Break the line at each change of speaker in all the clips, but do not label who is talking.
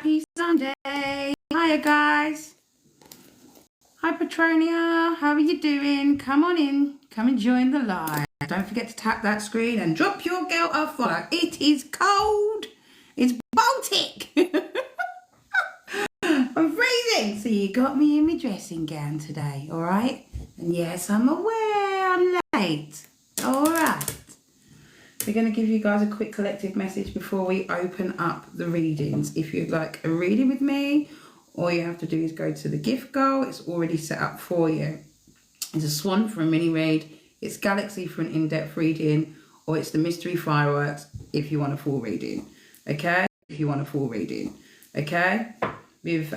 Happy Sunday. Hiya guys. Hi Petronia, how are you doing? Come on in, come and join the live. Don't forget to tap that screen and drop your girl a follow. It is cold, it's Baltic. I'm freezing, so you got me in my dressing gown today, all right? And yes, I'm aware I'm late, all right. We're going to give you guys a quick collective message before we open up the readings. If you'd like a reading with me, all you have to do is go to the gift goal. It's already set up for you. It's a swan for a mini read, it's galaxy for an in-depth reading, or it's the mystery fireworks if you want a full reading, okay? If you want a full reading, okay? With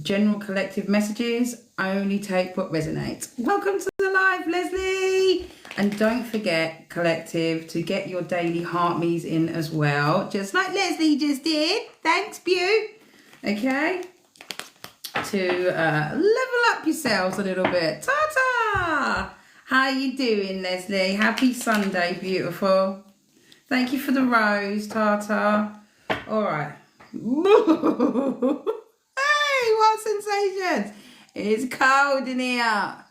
general collective messages, only take what resonates. Welcome to the live, Leslie. And don't forget, collective, to get your daily heart me's in as well, just like Leslie just did. Thanks, Bew. Okay? To level up yourselves a little bit. Ta-ta! How you doing, Leslie? Happy Sunday, beautiful. Thank you for the rose, Tata. All right. Hey, what sensations? It's cold in here.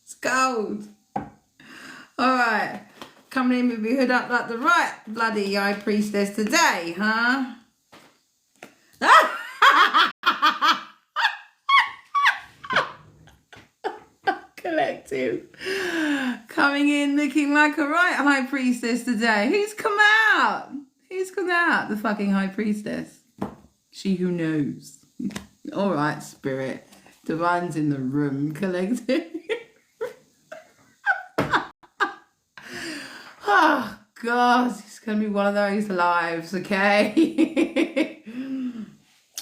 It's cold. All right. Coming in with my hood up like the right bloody high priestess today, huh? Collective. Coming in looking like a right high priestess today. Who's come out? Who's come out? The fucking high priestess. She who knows. All right, spirit. Divine's in the room, collective. Oh, God. It's going to be one of those lives, okay?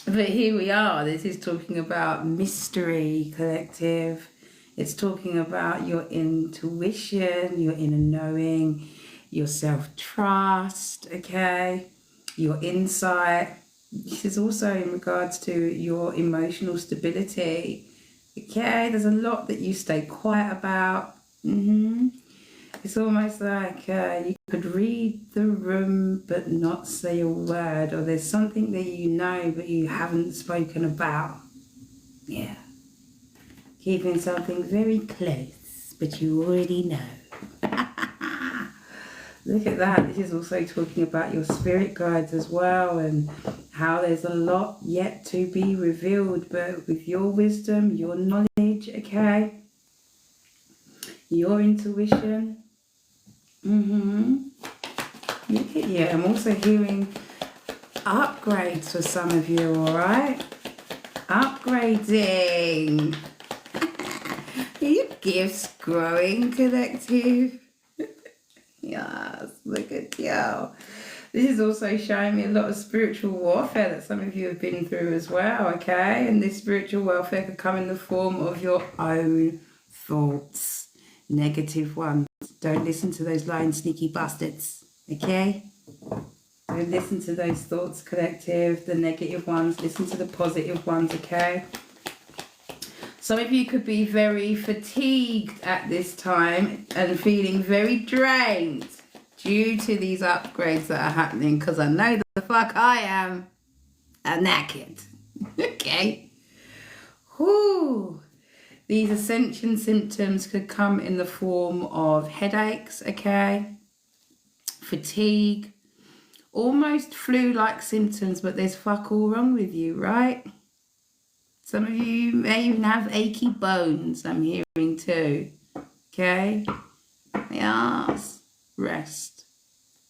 But here we are. This is talking about mystery, collective. It's talking about your intuition, your inner knowing, your self-trust, okay? Your insight. This is also in regards to your emotional stability, okay? There's a lot that you stay quiet about. It's almost like you could read the room but not say a word, or there's something that you know but you haven't spoken about. Yeah. Keeping something very close, but you already know. Look at that. This is also talking about your spirit guides as well, and how there's a lot yet to be revealed, but with your wisdom, your knowledge, okay? Your intuition. Look at you. I'm also hearing upgrades for some of you, all right? Upgrading. Your gifts growing, collective. Yes, look at you. This is also showing me a lot of spiritual warfare that some of you have been through as well, okay? And this spiritual warfare could come in the form of your own thoughts. Negative ones. Don't listen to those lying sneaky bastards, okay? Don't listen to those thoughts, collective, the negative ones. Listen to the positive ones, okay? Some of you could be very fatigued at this time and feeling very drained due to these upgrades that are happening, because I know the fuck I am. I'm knackered, okay? Whoo. These ascension symptoms could come in the form of headaches, okay? Fatigue, almost flu-like symptoms, but there's fuck all wrong with you, right? Some of you may even have achy bones, I'm hearing too, okay? Yes, rest.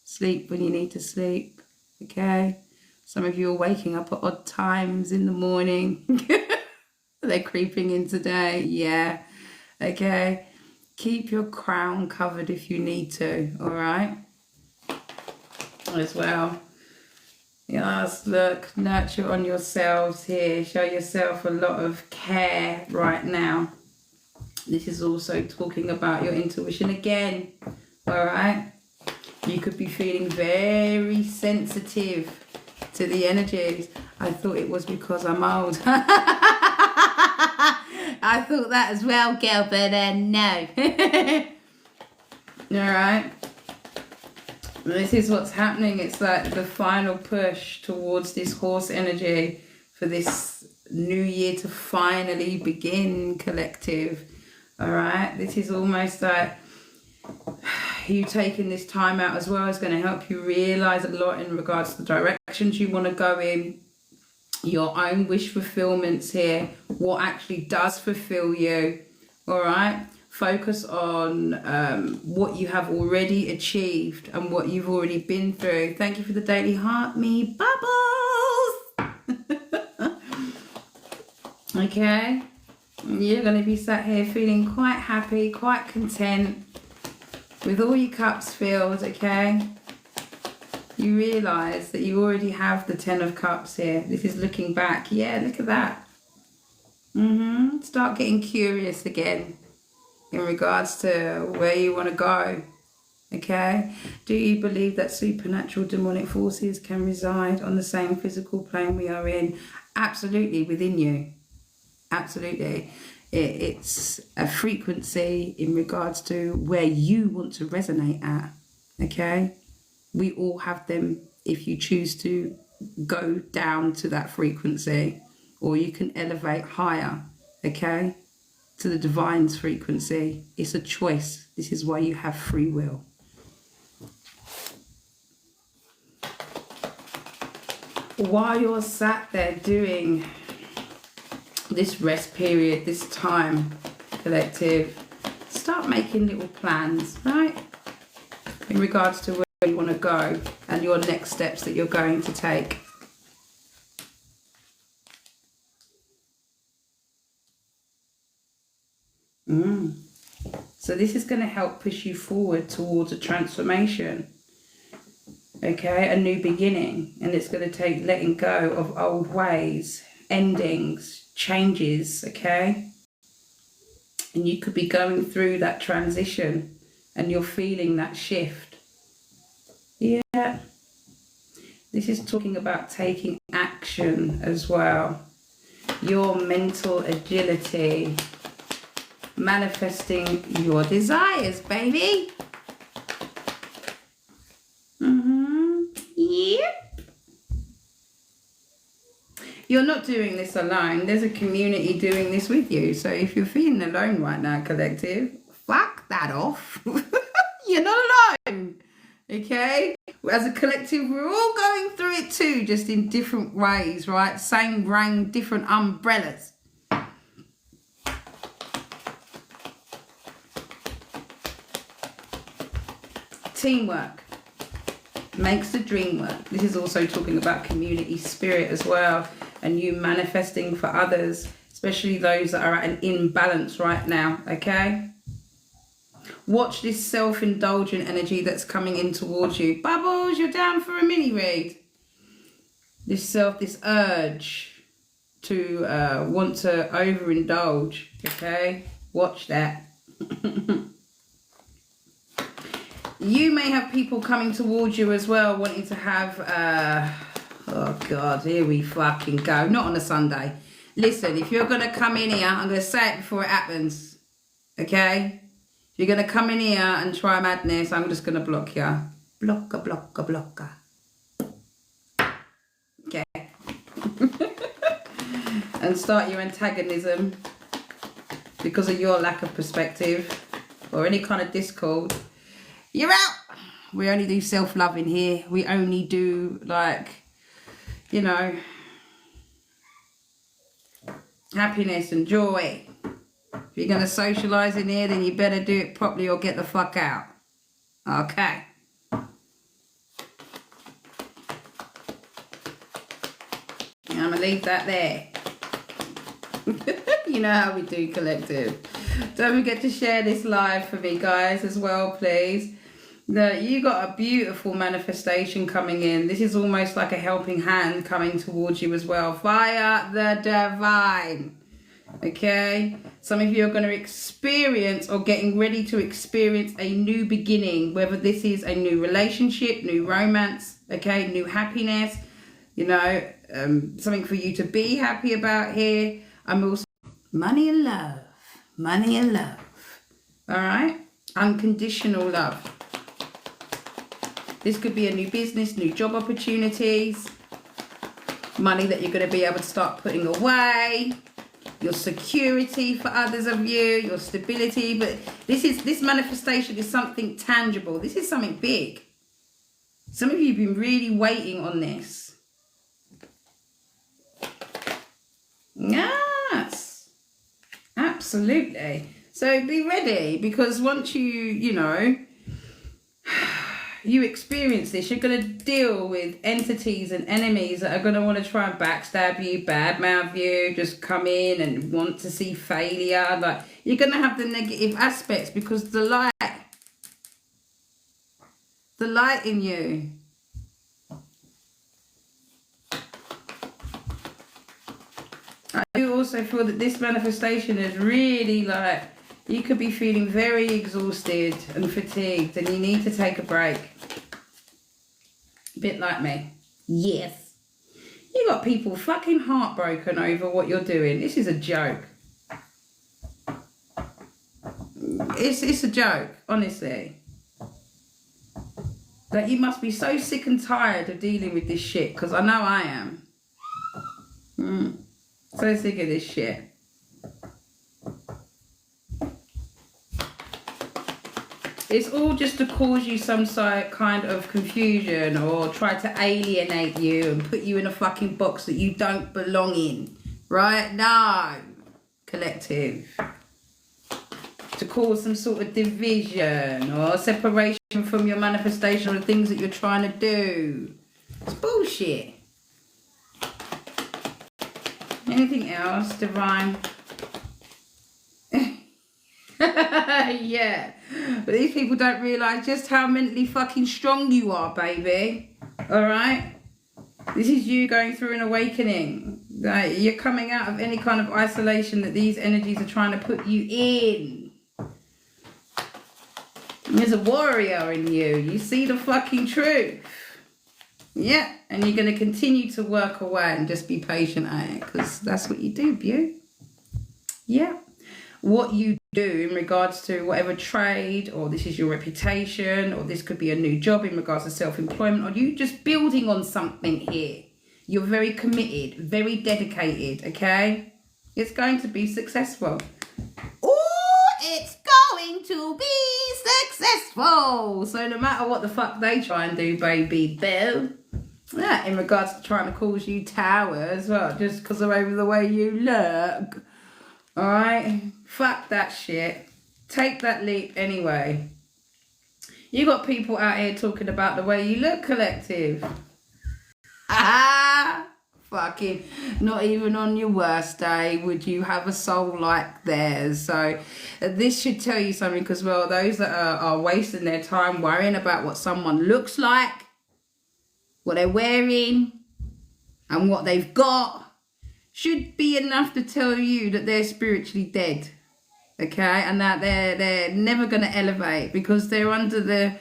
Sleep when you need to sleep, okay? Some of you are waking up at odd times in the morning. They're creeping in today, yeah, okay? Keep your crown covered if you need to, all right? As well. Yes, look, nurture on yourselves here. Show yourself a lot of care right now. This is also talking about your intuition again, all right? You could be feeling very sensitive to the energies. I thought it was because I'm old. I thought that as well, girl, but no. All right. This is what's happening. It's like the final push towards this horse energy for this new year to finally begin, collective. All right, this is almost like you taking this time out as well is going to help you realize a lot in regards to the directions you want to go in, your own wish fulfillments here, what actually does fulfill you. All right, focus on what you have already achieved and what you've already been through. Thank you for the daily heart me bubbles. Okay, you're going to be sat here feeling quite happy, quite content, with all your cups filled. Okay, you realize that you already have the 10 of cups here. This is looking back. Yeah, look at that. Start getting curious again in regards to where you want to go. Okay, do you believe that supernatural demonic forces can reside on the same physical plane we are in? Absolutely, within you. Absolutely. It's a frequency in regards to where you want to resonate at. Okay, we all have them if you choose to go down to that frequency, or you can elevate higher, okay, to the divine's frequency. It's a choice. This is why you have free will. While you're sat there doing this rest period, this time, collective, start making little plans, right, in regards to where you want to go and your next steps that you're going to take. So this is going to help push you forward towards a transformation, okay, a new beginning, and it's going to take letting go of old ways, endings, changes, okay? And you could be going through that transition and you're feeling that shift. Yeah. This is talking about taking action as well. Your mental agility, manifesting your desires, baby. Yep. You're not doing this alone. There's a community doing this with you. So if you're feeling alone right now, collective, fuck that off. You're not alone. Okay? As a collective, we're all going through it too, just in different ways, right? Same rain, different umbrellas. Teamwork makes the dream work. This is also talking about community spirit as well, and you manifesting for others, especially those that are at an imbalance right now, okay? Watch this self-indulgent energy that's coming in towards you. Bubbles, you're down for a mini read. This urge to want to overindulge, okay? Watch that. You may have people coming towards you as well, wanting to have, oh God, here we fucking go. Not on a Sunday. Listen, if you're going to come in here, I'm going to say it before it happens, okay? If you're going to come in here and try madness, I'm just going to block you. Blocker, blocker, blocker. Okay. And start your antagonism because of your lack of perspective or any kind of discord. You're out. We only do self-loving here. We only do, like, you know, happiness and joy. If you're going to socialise in here, then you better do it properly or get the fuck out. Okay. I'm going to leave that there. You know how we do, collective. Don't forget to share this live for me, guys, as well, please. You got a beautiful manifestation coming in. This is almost like a helping hand coming towards you as well, via the divine. Okay? Some of you are going to experience or getting ready to experience a new beginning, whether this is a new relationship, new romance, okay, new happiness, you know, something for you to be happy about here. I'm also money and love. Money and love. All right? Unconditional love. This could be a new business, new job opportunities, money that you're going to be able to start putting away, your security for others of you, your stability. But this manifestation is something tangible. This is something big. Some of you have been really waiting on this. Yes, absolutely. So be ready, because once you know, you experience this, you're going to deal with entities and enemies that are going to want to try and backstab you, badmouth you, just come in and want to see failure. Like, you're going to have the negative aspects, because the light in you. I do also feel that this manifestation is really like, you could be feeling very exhausted and fatigued, and you need to take a break. A bit like me. Yes. You got people fucking heartbroken over what you're doing. This is a joke. It's a joke, honestly. Like, you must be so sick and tired of dealing with this shit, because I know I am. So sick of this shit. It's all just to cause you some kind of confusion, or try to alienate you and put you in a fucking box that you don't belong in. Right? No. Collective. To cause some sort of division or separation from your manifestation of the things that you're trying to do. It's bullshit. Anything else, Divine? Yeah. But these people don't realise just how mentally fucking strong you are, baby. Alright? This is you going through an awakening. Like, you're coming out of any kind of isolation that these energies are trying to put you in. There's a warrior in you. You see the fucking truth. Yeah. And you're going to continue to work away and just be patient at it, because that's what you do, Beau. Yeah. What you do in regards to whatever trade, or this is your reputation, or this could be a new job in regards to self-employment, or you just building on something here. You're very committed, very dedicated, okay? It's going to be successful. Oh, it's going to be successful. So no matter what the fuck they try and do, baby boo. Yeah, in regards to trying to cause you tower as well, just because of over the way you look. Alright? Fuck that shit. Take that leap anyway. You got people out here talking about the way you look, collective. Fucking not even on your worst day would you have a soul like theirs. So this should tell you something, because, well, those that are wasting their time worrying about what someone looks like, what they're wearing, and what they've got, should be enough to tell you that they're spiritually dead. Okay? And that they're never going to elevate, because they're under the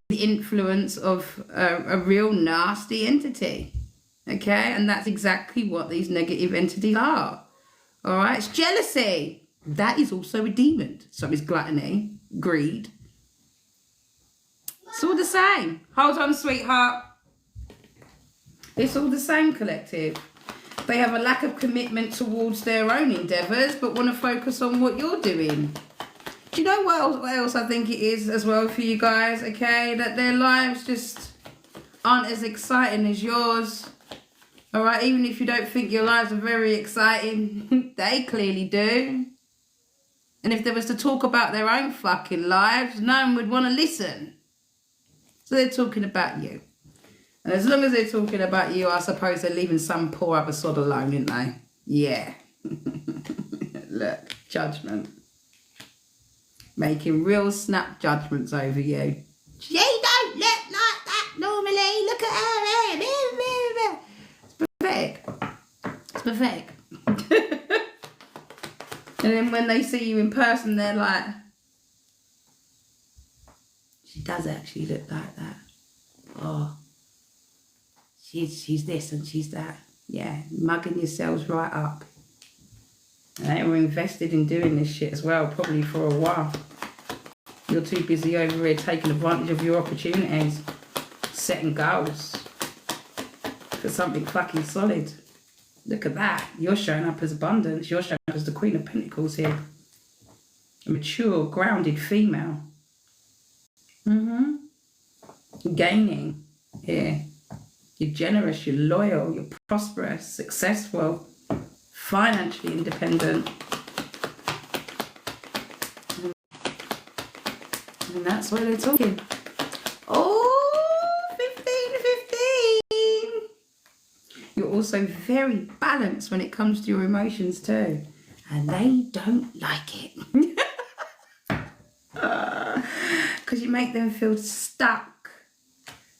influence of a real nasty entity. Okay? And that's exactly what these negative entities are. All right? It's jealousy. That is also a demon. So is gluttony, greed. It's all the same. Hold on, sweetheart. It's all the same, collective. They have a lack of commitment towards their own endeavours, but want to focus on what you're doing. Do you know what else I think it is as well for you guys, okay? That their lives just aren't as exciting as yours. Alright, even if you don't think your lives are very exciting, they clearly do. And if they was to talk about their own fucking lives, no one would want to listen. So they're talking about you. And as long as they're talking about you, I suppose they're leaving some poor other sod alone, aren't they? Yeah. Look, judgment. Making real snap judgments over you. She don't look like that normally. Look at her. It's pathetic. It's pathetic. And then when they see you in person, they're like, she does actually look like that. Oh. She's this and she's that. Yeah, mugging yourselves right up. And they were invested in doing this shit as well, probably for a while. You're too busy over here taking advantage of your opportunities. setting goals for something fucking solid. Look at that. You're showing up as abundance. You're showing up as the Queen of Pentacles here. A mature, grounded female. Gaining here. You're generous, you're loyal, you're prosperous, successful, financially independent. And that's why they're talking. Oh, 15. You're also very balanced when it comes to your emotions too. And they don't like it. Because you make them feel stuck.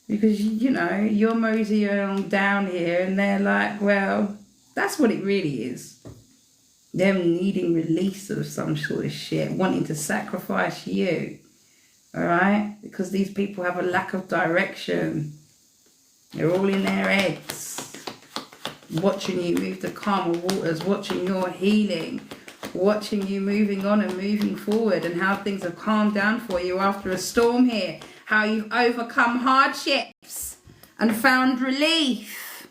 Because, you know, you're moseying along down here and they're like, well, that's what it really is. Them needing release of some sort of shit, wanting to sacrifice you. Alright? Because these people have a lack of direction. They're all in their heads. Watching you move to calmer waters, watching your healing, watching you moving on and moving forward, and how things have calmed down for you after a storm here. How you've overcome hardships and found relief.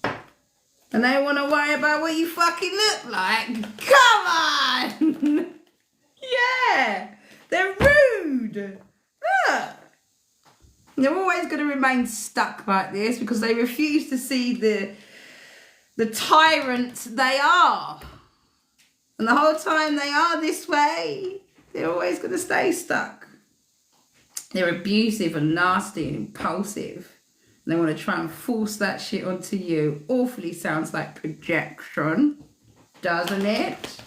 And they want to worry about what you fucking look like. Come on! Yeah! They're rude! Look! They're always going to remain stuck like this because they refuse to see the tyrant they are. And the whole time they are this way, they're always going to stay stuck. They're abusive and nasty and impulsive. And they want to try and force that shit onto you. Awfully sounds like projection, doesn't it?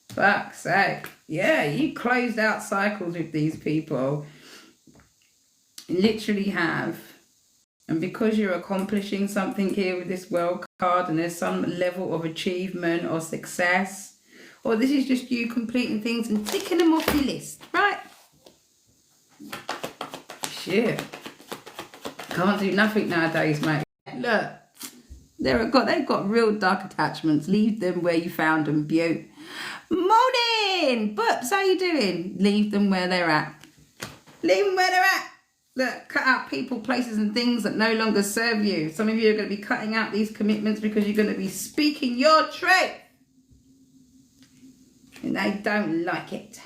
Fuck's sake. Yeah, you closed out cycles with these people. You literally have. And because you're accomplishing something here with this World card and there's some level of achievement or success, or this is just you completing things and ticking them off your list, right? Shit. Can't do nothing nowadays, mate. Look, they've got real dark attachments. Leave them where you found them, beaut. Morning! Boops, how you doing? Leave them where they're at. Leave them where they're at. Look, cut out people, places and things that no longer serve you. Some of you are going to be cutting out these commitments because you're going to be speaking your truth. And they don't like it.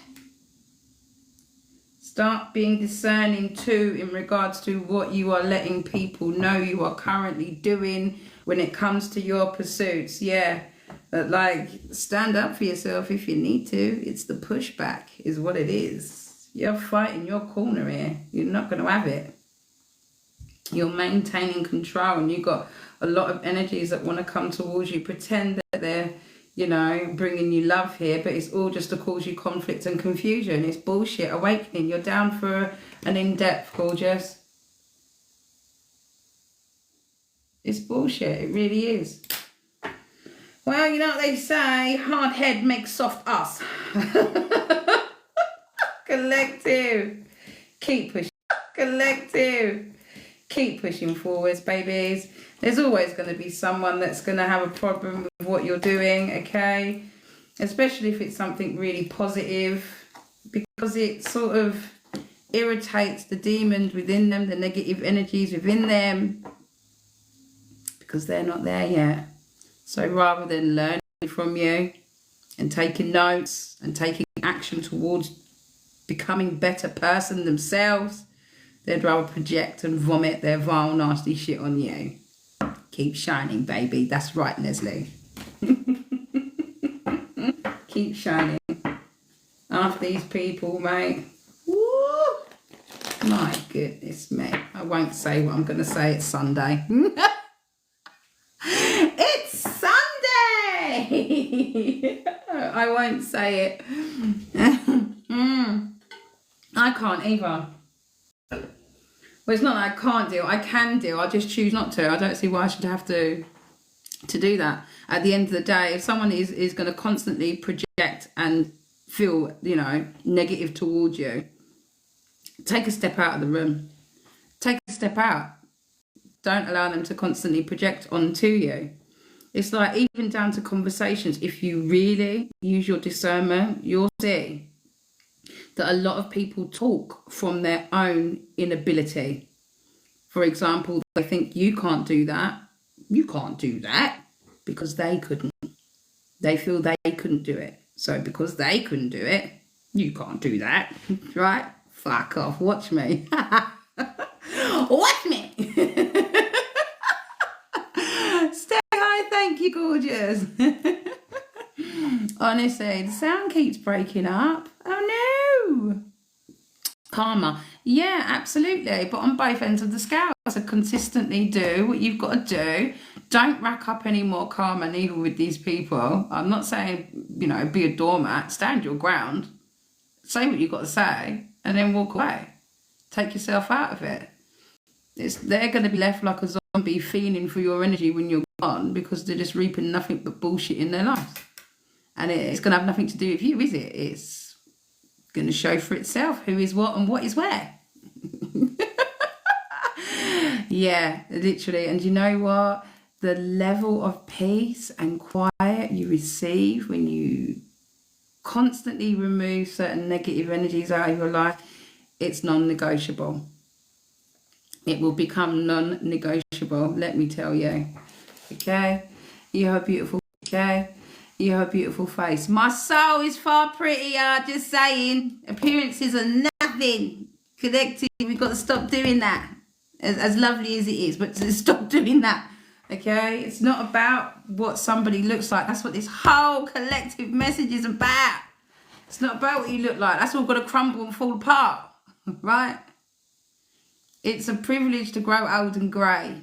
Start being discerning too in regards to what you are letting people know you are currently doing when it comes to your pursuits. Yeah, but like, stand up for yourself if you need to. It's the pushback is what it is. You're fighting your corner here. You're not going to have it. You're maintaining control and you've got a lot of energies that want to come towards you. Pretend that they're, you know, bringing you love here, but it's all just to cause you conflict and confusion. It's bullshit. Awakening. You're down for an in-depth, gorgeous. It's bullshit. It really is. Well, you know what they say, hard head makes soft ass. Collective. Keep pushing. Collective. Keep pushing forwards, babies. There's always going to be someone that's going to have a problem with what you're doing, okay? Especially if it's something really positive, because it sort of irritates the demons within them, the negative energies within them, because they're not there yet. So rather than learning from you and taking notes and taking action towards becoming a better person themselves, they'd rather project and vomit their vile, nasty shit on you. Keep shining, baby. That's right, Leslie. Keep shining. After these people, mate. Woo! My goodness me. I won't say what I'm going to say. It's Sunday. It's Sunday! I won't say it. I can't either. Well, it's not that I can't deal. I can deal. I just choose not to. I don't see why I should have to do that. At the end of the day, if someone is going to constantly project and feel, you know, negative towards you, take a step out of the room. Take a step out. Don't allow them to constantly project onto you. It's like even down to conversations. If you really use your discernment, you'll see that a lot of people talk from their own inability. For example, they think you can't do that. You can't do that because they couldn't. They feel they couldn't do it. So because they couldn't do it, you can't do that, right? Fuck off. Watch me. Watch me. Stay high. Thank you, gorgeous. Honestly, the sound keeps breaking up. Oh no. Karma. Yeah, absolutely. But on both ends of the scale. So consistently do what you've got to do. Don't rack up any more karma neither with these people. I'm not saying, you know, be a doormat. Stand your ground. Say what you've got to say and then walk away. Take yourself out of it. They're going to be left like a zombie fiending for your energy when you're gone because they're just reaping nothing but bullshit in their lives. And it's going to have nothing to do with you, is it? It's going to show for itself who is what and what is where. Yeah, literally. And you know what? The level of peace and quiet you receive when you constantly remove certain negative energies out of your life, it's non-negotiable. It will become non-negotiable, let me tell you. Okay? You have a beautiful, okay? You have a beautiful face. My soul is far prettier, just saying. Appearances are nothing. Collective, we've got to stop doing that. As lovely as it is, but to stop doing that. Okay? It's not about what somebody looks like. That's what this whole collective message is about. It's not about what you look like. That's all got to crumble and fall apart. Right? It's a privilege to grow old and grey.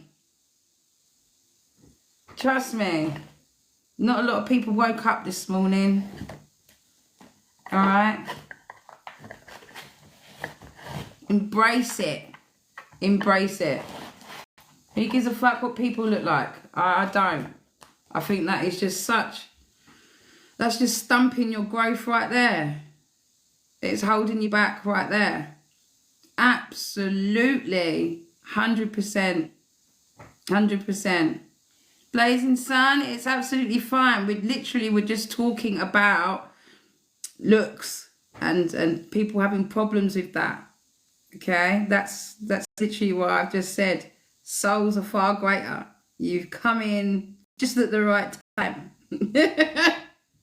Trust me. Not a lot of people woke up this morning. Alright? Embrace it. Embrace it. Who gives a fuck what people look like? I don't. I think that is just that's just stumping your growth right there. It's holding you back right there. Absolutely. 100%. 100%. Blazing sun, it's absolutely fine. We're just talking about looks and people having problems with that. Okay? That's literally what I've just said. Souls are far greater. You've come in just at the right time.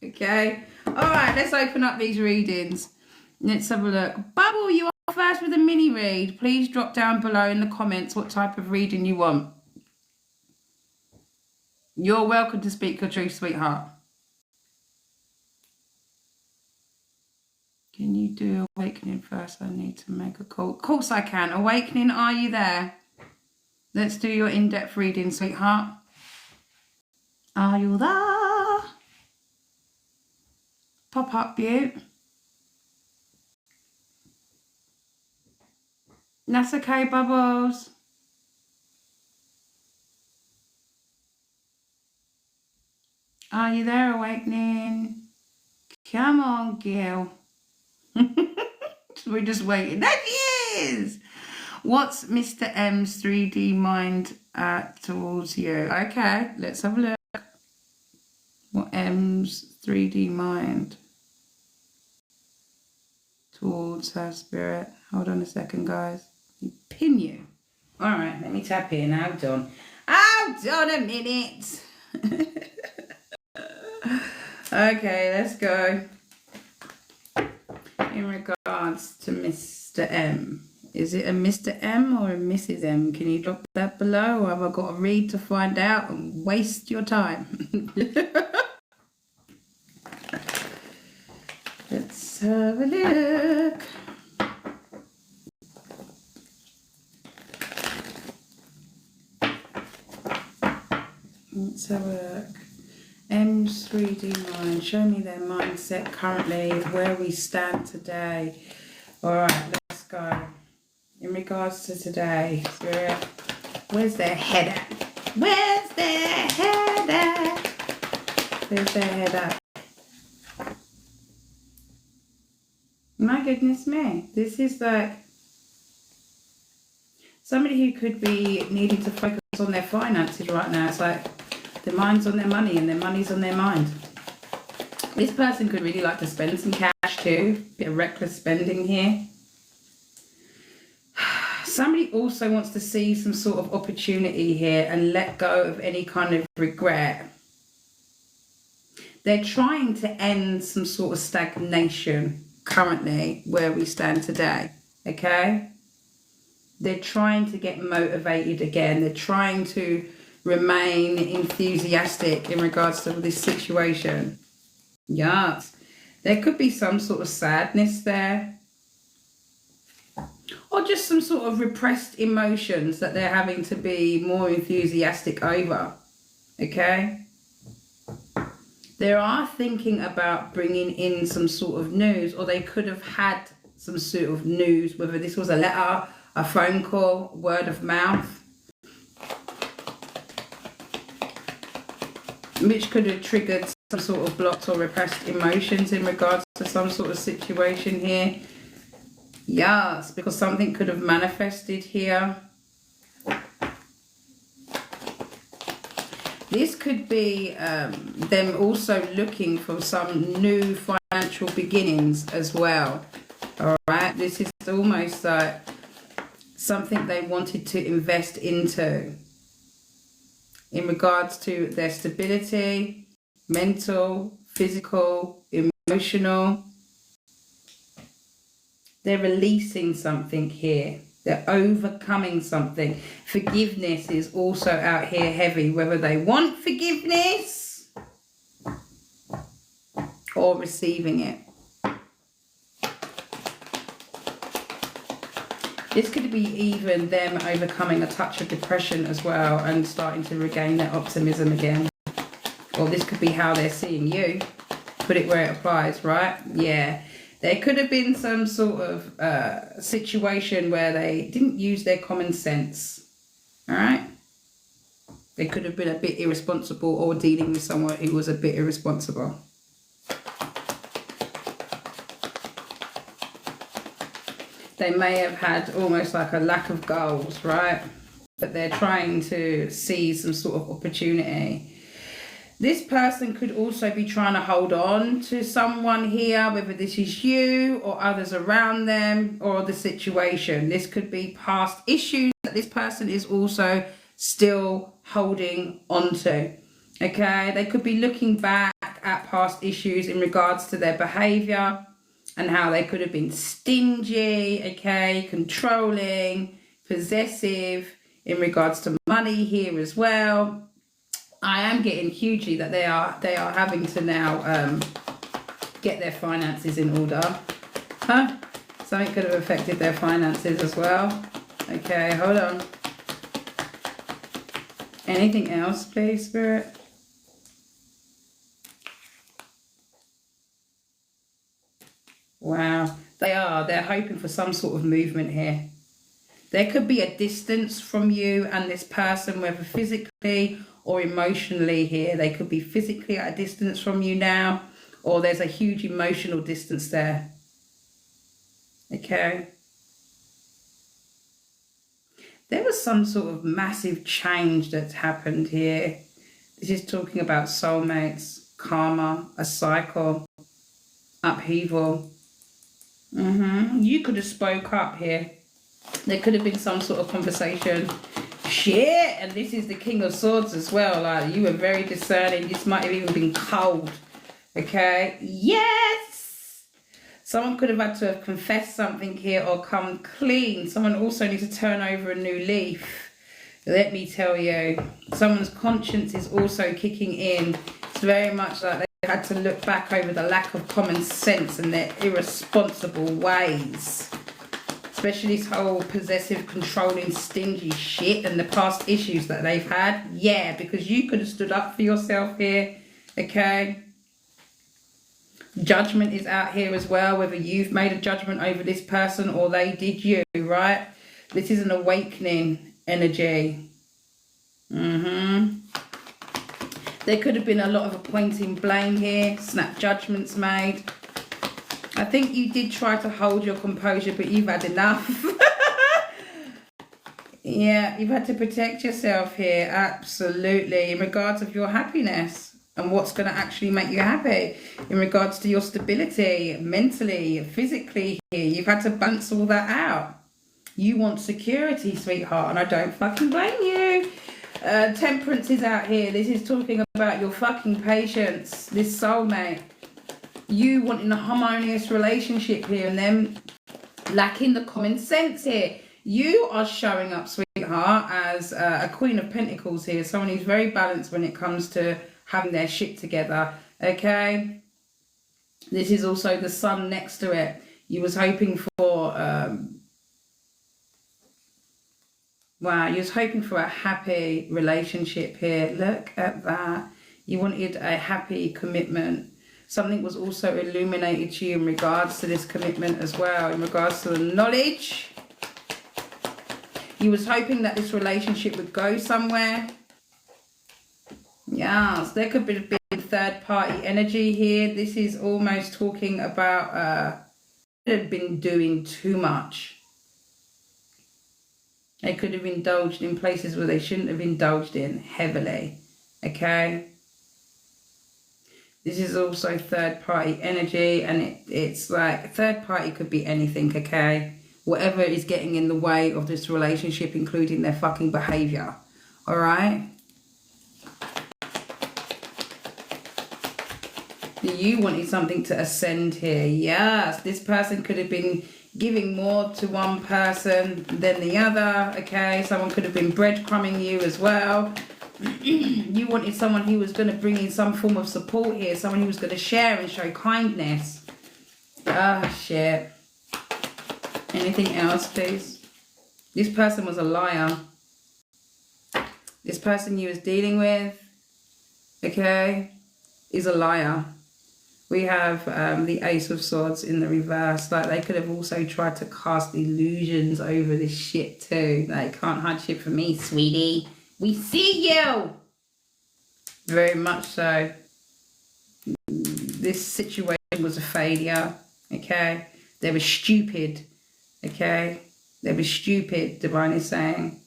Okay? Alright, let's open up these readings. Let's have a look. Bubble, you are first with a mini read. Please drop down below in the comments what type of reading you want. You're welcome to speak your truth, sweetheart. Can you do awakening first? I need to make a call. Of course I can. Awakening, are you there? Let's do your in-depth reading, sweetheart. Are you there? Pop up, Butte. That's okay, Bubbles. Are you there, awakening? Come on, Gil. We're just waiting. There she is. What's Mr. M's 3D mind towards you? Okay, let's have a look. What M's 3D mind towards her spirit? Hold on a second, guys. Pin you. All right, let me tap in. Hold on. Hold on a minute. Okay, let's go. In regards to Mr. M, is it a Mr. M or a Mrs. M? Can you drop that below, or have I got to read to find out and waste your time? Let's have a look. Let's have a look. M's 3D mind. Show me their mindset currently, where we stand today. Alright, let's go. In regards to today, Spirit, where's their head at? Where's their head at? Where's their head at? My goodness me. This is like somebody who could be needing to focus on their finances right now. It's like their mind's on their money and their money's on their mind. This person could really like to spend some cash too. Bit of reckless spending here. Somebody also wants to see some sort of opportunity here and let go of any kind of regret. They're trying to end some sort of stagnation currently where we stand today, okay? They're trying to get motivated again. They're trying to remain enthusiastic in regards to this situation. Yes. There could be some sort of sadness there. Or just some sort of repressed emotions that they're having to be more enthusiastic over. Okay? They are thinking about bringing in some sort of news, or they could have had some sort of news, whether this was a letter, a phone call, word of mouth, which could have triggered some sort of blocked or repressed emotions in regards to some sort of situation here. Yes, because something could have manifested here. This could be them also looking for some new financial beginnings as well. All right, this is almost like something they wanted to invest into in regards to their stability, mental, physical, emotional. They're releasing something here. They're overcoming something. Forgiveness is also out here heavy, whether they want forgiveness or receiving it. This could be even them overcoming a touch of depression as well and starting to regain their optimism again. Or this could be how they're seeing you. Put it where it applies, right? Yeah. There could have been some sort of situation where they didn't use their common sense. All right? They could have been a bit irresponsible or dealing with someone who was a bit irresponsible. They may have had almost like a lack of goals, right? But they're trying to see some sort of opportunity. This person could also be trying to hold on to someone here, whether this is you or others around them or the situation. This could be past issues that this person is also still holding on to. Okay, they could be looking back at past issues in regards to their behavior and how they could have been stingy, okay, controlling, possessive in regards to money here as well. I am getting hugely that they are having to now get their finances in order. Huh? Something could have affected their finances as well. Okay, hold on. Anything else, please, Spirit? Wow. They're hoping for some sort of movement here. There could be a distance from you and this person, whether physically or emotionally here. They could be physically at a distance from you now, or there's a huge emotional distance there. Okay. There was some sort of massive change that's happened here. This is talking about soulmates, karma, a cycle, upheaval. You could have spoke up here. There could have been some sort of conversation. Shit, and this is the King of Swords as well. Like, you were very discerning. This might have even been cold. Okay. Yes. Someone could have had to have confessed something here or come clean. Someone also needs to turn over a new leaf. Let me tell you, someone's conscience is also kicking in. It's very much like they had to look back over the lack of common sense and their irresponsible ways. Especially this whole possessive, controlling, stingy shit and the past issues that they've had. Yeah, because you could have stood up for yourself here, okay? Judgment is out here as well, whether you've made a judgment over this person or they did you, right? This is an awakening energy. There could have been a lot of appointing blame here, snap judgments made. I think you did try to hold your composure, but you've had enough. Yeah, you've had to protect yourself here, absolutely, in regards of your happiness and what's going to actually make you happy, in regards to your stability, mentally, physically here. You've had to balance all that out. You want security, sweetheart, and I don't fucking blame you. Temperance is out here. This is talking about your fucking patience, this soulmate. You wanting a harmonious relationship here and them lacking the common sense here. You are showing up, sweetheart, as a Queen of Pentacles here. Someone who's very balanced when it comes to having their shit together. Okay? This is also the sun next to it. You was hoping for... wow, you was hoping for a happy relationship here. Look at that. You wanted a happy commitment. Something was also illuminated to you in regards to this commitment as well, in regards to the knowledge. You was hoping that this relationship would go somewhere. Yes, there could be third-party energy here. This is almost talking about had been doing too much. They could have indulged in places where they shouldn't have indulged in heavily. Okay? This is also third-party energy, and it's like third-party could be anything, okay? Whatever is getting in the way of this relationship, including their fucking behaviour. All right? You wanted something to ascend here. Yes, this person could have been giving more to one person than the other, okay? Someone could have been breadcrumbing you as well. You wanted someone who was going to bring in some form of support here, someone who was going to share and show kindness. Ah, shit. Anything else, please? This person was a liar. This person you was dealing with, okay, is a liar. We have the Ace of Swords in the reverse. Like, they could have also tried to cast illusions over this shit too. Like, can't hide shit from me, sweetie. We see you! Very much so. This situation was a failure, okay? They were stupid, okay? They were stupid, Divine is saying.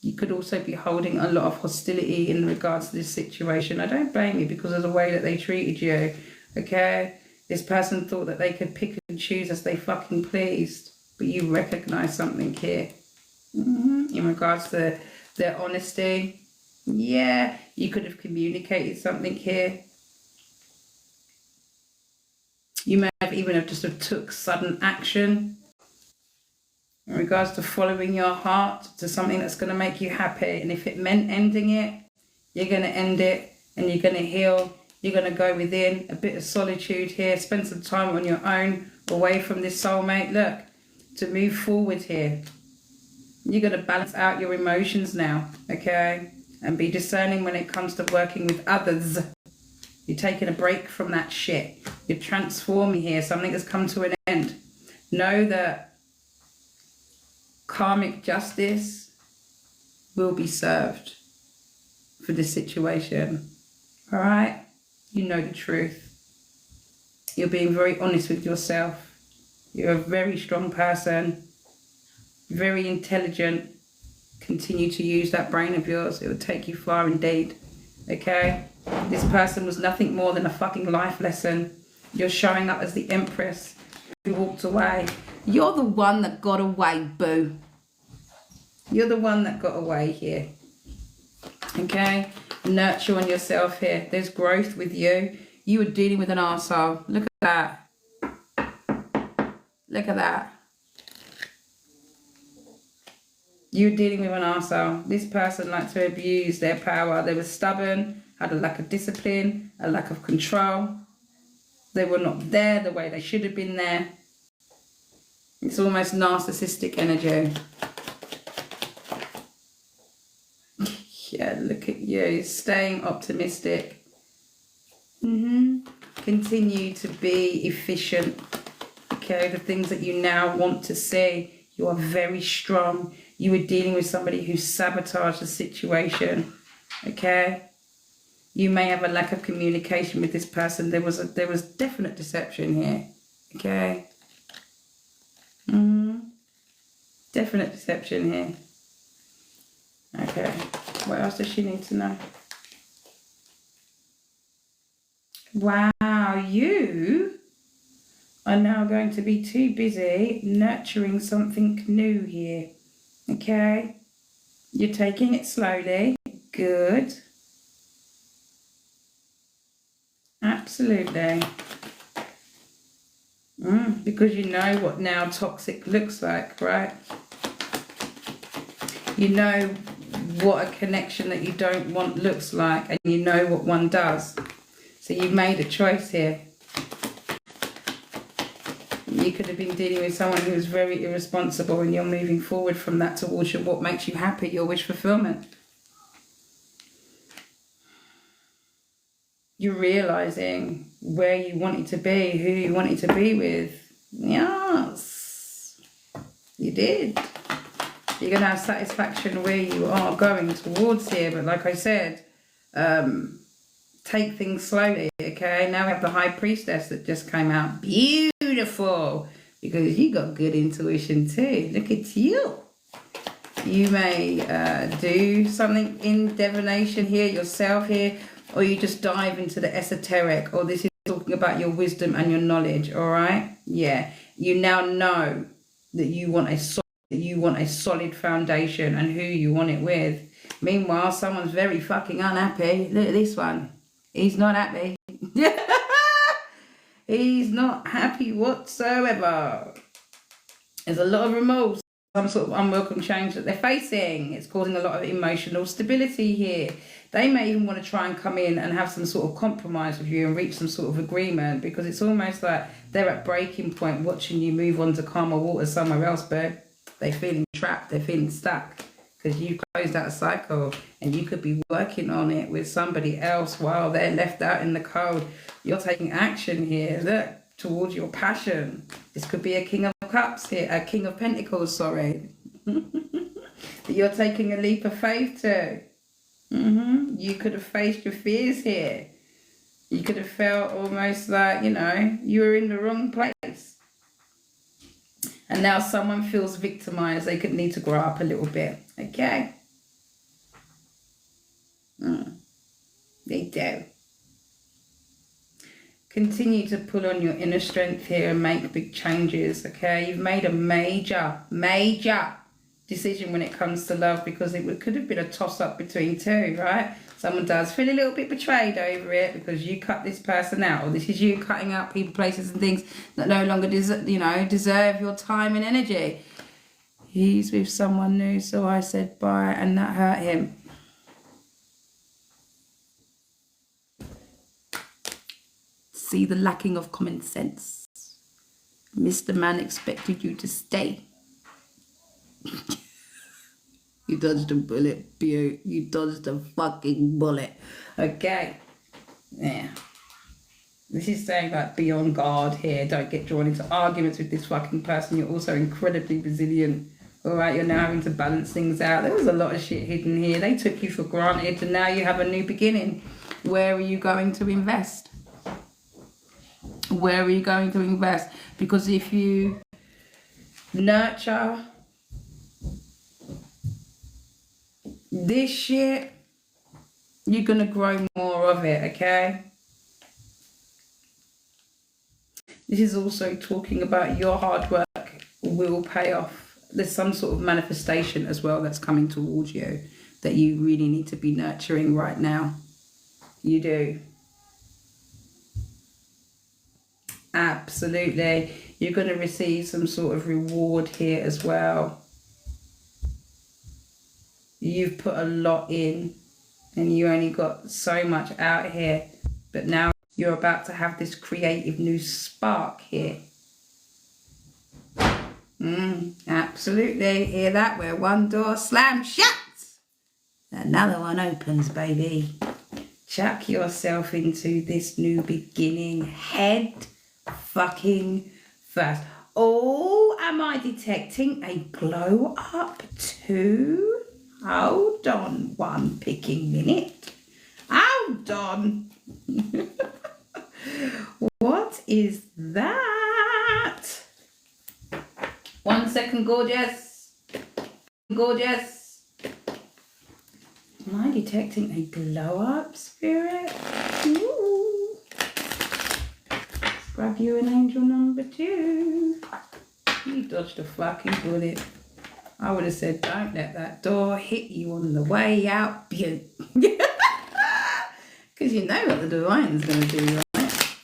You could also be holding a lot of hostility in regards to this situation. I don't blame you because of the way that they treated you, okay? This person thought that they could pick and choose as they fucking pleased, but you recognize something here. In regards to their honesty. Yeah, you could have communicated something here. You may have even have just took sudden action in regards to following your heart to something that's going to make you happy. And if it meant ending it, you're going to end it and you're going to heal. You're going to go within, a bit of solitude here, spend some time on your own, away from this soulmate. Look, to move forward here. You're going to balance out your emotions now, okay? And be discerning when it comes to working with others. You're taking a break from that shit. You're transforming here. Something has come to an end. Know that karmic justice will be served for this situation. All right? You know the truth. You're being very honest with yourself. You're a very strong person. Very intelligent. Continue to use that brain of yours. It will take you far indeed. Okay? This person was nothing more than a fucking life lesson. You're showing up as the Empress who walked away. You're the one that got away, boo. You're the one that got away here. Okay? Nurture on yourself here. There's growth with you. You were dealing with an arsehole. Look at that. Look at that. You were dealing with an arsehole. This person liked to abuse their power. They were stubborn, had a lack of discipline, a lack of control. They were not there the way they should have been there. It's almost narcissistic energy. Yeah, look at you, staying optimistic. Continue to be efficient. Okay, the things that you now want to see. You are very strong. You were dealing with somebody who sabotaged the situation. Okay? You may have a lack of communication with this person. There was definite deception here. Okay? Definite deception here. Okay. What else does she need to know? Wow, you are now going to be too busy nurturing something new here. Okay. You're taking it slowly. Good. Absolutely. Because you know what now toxic looks like, right? You know what a connection that you don't want looks like, and you know what one does. So you've made a choice here. You could have been dealing with someone who was very irresponsible, and you're moving forward from that towards what makes you happy, your wish fulfillment. You're realizing where you wanted to be, who you wanted to be with. Yes, you did. You're going to have satisfaction where you are going towards here. But like I said, take things slowly, okay? Now we have the High Priestess that just came out. Beautiful. Because you got good intuition too. Look at you. You may do something in divination here, yourself here, or you just dive into the esoteric, or this is talking about your wisdom and your knowledge, all right? Yeah. You now know that you want a solid foundation and who you want it with. Meanwhile, someone's very fucking unhappy. Look at this one. He's not happy. He's not happy whatsoever. There's a lot of remorse, some sort of unwelcome change that they're facing. It's causing a lot of emotional stability here. They may even want to try and come in and have some sort of compromise with you and reach some sort of agreement, because it's almost like they're at breaking point watching you move on to calmer waters somewhere else, but they're feeling trapped, they're feeling stuck, because you closed out a cycle and you could be working on it with somebody else while they're left out in the cold. You're taking action here, look, towards your passion. This could be a King of Cups here, a King of Pentacles, sorry. You're taking a leap of faith too. You could have faced your fears here. You could have felt almost like, you know, you were in the wrong place. And now someone feels victimized. They could need to grow up a little bit. Okay? They do. Continue to pull on your inner strength here and make big changes, okay? You've made a major decision when it comes to love, because it could have been a toss-up between two, right? Someone does feel a little bit betrayed over it because you cut this person out, or this is you cutting out people, places and things that no longer deserve your time and energy. He's with someone new, so I said bye, and that hurt him. See the lacking of common sense. Mr. Man expected you to stay. You dodged the bullet, Pew. You dodged the fucking bullet. Okay. Yeah. This is saying like be on guard here. Don't get drawn into arguments with this fucking person. You're also incredibly resilient. Alright, you're now having to balance things out. There was a lot of shit hidden here. They took you for granted and now you have a new beginning. Where are you going to invest? Where are you going to invest? Because if you nurture this shit, you're going to grow more of it, okay? This is also talking about your hard work will pay off. There's some sort of manifestation as well that's coming towards you that you really need to be nurturing right now. You do. Absolutely. You're going to receive some sort of reward here as well. You've put a lot in and you only got so much out here, but now you're about to have this creative new spark here. Absolutely. Hear that? Where one door slams shut, another one opens, baby. Chuck yourself into this new beginning head fucking first. Oh, am I detecting a glow up too? Hold on one picking minute. Hold on. What is that? 1 second, gorgeous. Gorgeous. Am I detecting a glow up, spirit? Ooh. Let's grab you an angel number 2. You dodged a fucking bullet. I would have said, don't let that door hit you on the way out, Because you know what the divine's going to do, right?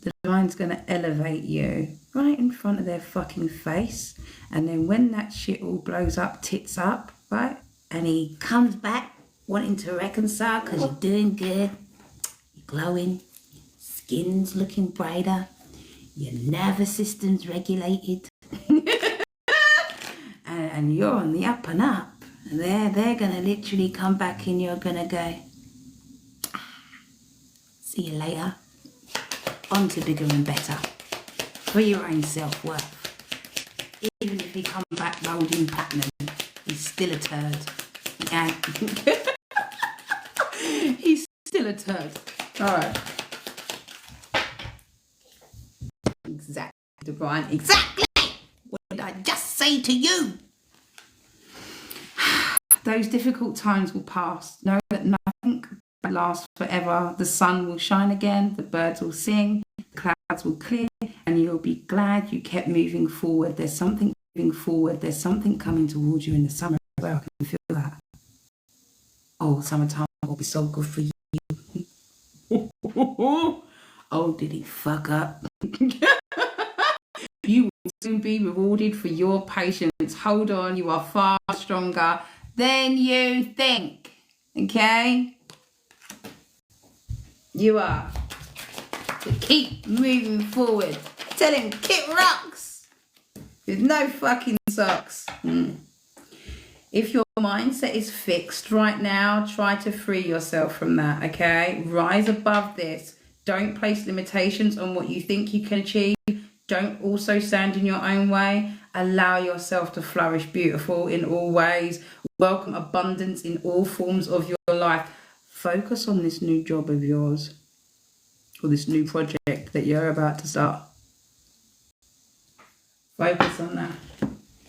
The divine's going to elevate you right in front of their fucking face. And then when that shit all blows up, tits up, right? And he comes back wanting to reconcile because you're doing good. You're glowing. Skin's looking brighter. Your nervous system's regulated. and you're on the up and up. And they're going to literally come back and you're going to go, see you later. On to bigger and better. For your own self-worth. Even if he comes back rolled in platinum, he's still a turd. Okay? He's still a turd. Alright. Exactly, Divine. Exactly! What did I just say to you? Those difficult times will pass. Know that nothing lasts forever. The sun will shine again. The birds will sing. The clouds will clear. And you'll be glad you kept moving forward. There's something moving forward. There's something coming towards you in the summer as well. I can feel that. Oh, summertime will be so good for you. Oh, did he fuck up? You will soon be rewarded for your patience. Hold on, you are far stronger than you think. Okay? You are. So keep moving forward. Tell him, Kit rocks. With no fucking socks. If your mindset is fixed right now, try to free yourself from that, okay? Rise above this. Don't place limitations on what you think you can achieve. Don't also stand in your own way. Allow yourself to flourish beautiful in all ways. Welcome abundance in all forms of your life. Focus on this new job of yours. Or this new project that you're about to start. Focus on that.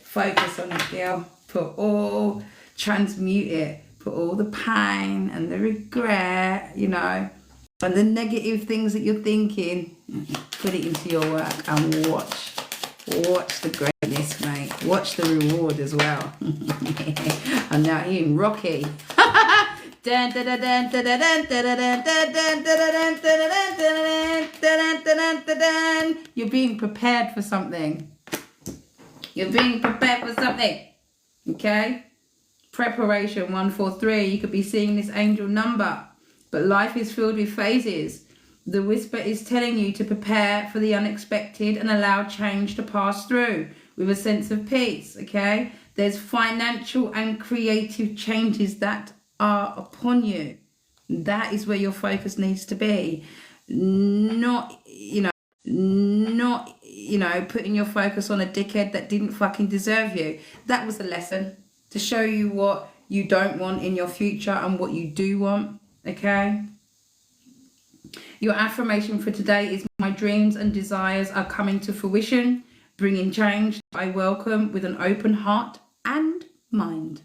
Focus on it, girl. Transmute it. Put all the pain and the regret, you know, and the negative things that you're thinking, put it into your work and watch the greatness, mate. Watch the reward as well. I'm now hearing Rocky. You're being prepared for something. You're being prepared for something. Okay? Preparation 143. You could be seeing this angel number. But life is filled with phases. The whisper is telling you to prepare for the unexpected and allow change to pass through with a sense of peace. Okay? There's financial and creative changes that are upon you. That is where your focus needs to be. Not putting your focus on a dickhead that didn't fucking deserve you. That was the lesson, to show you what you don't want in your future and what you do want. Okay? Your affirmation for today is, my dreams and desires are coming to fruition, bringing change I welcome with an open heart and mind.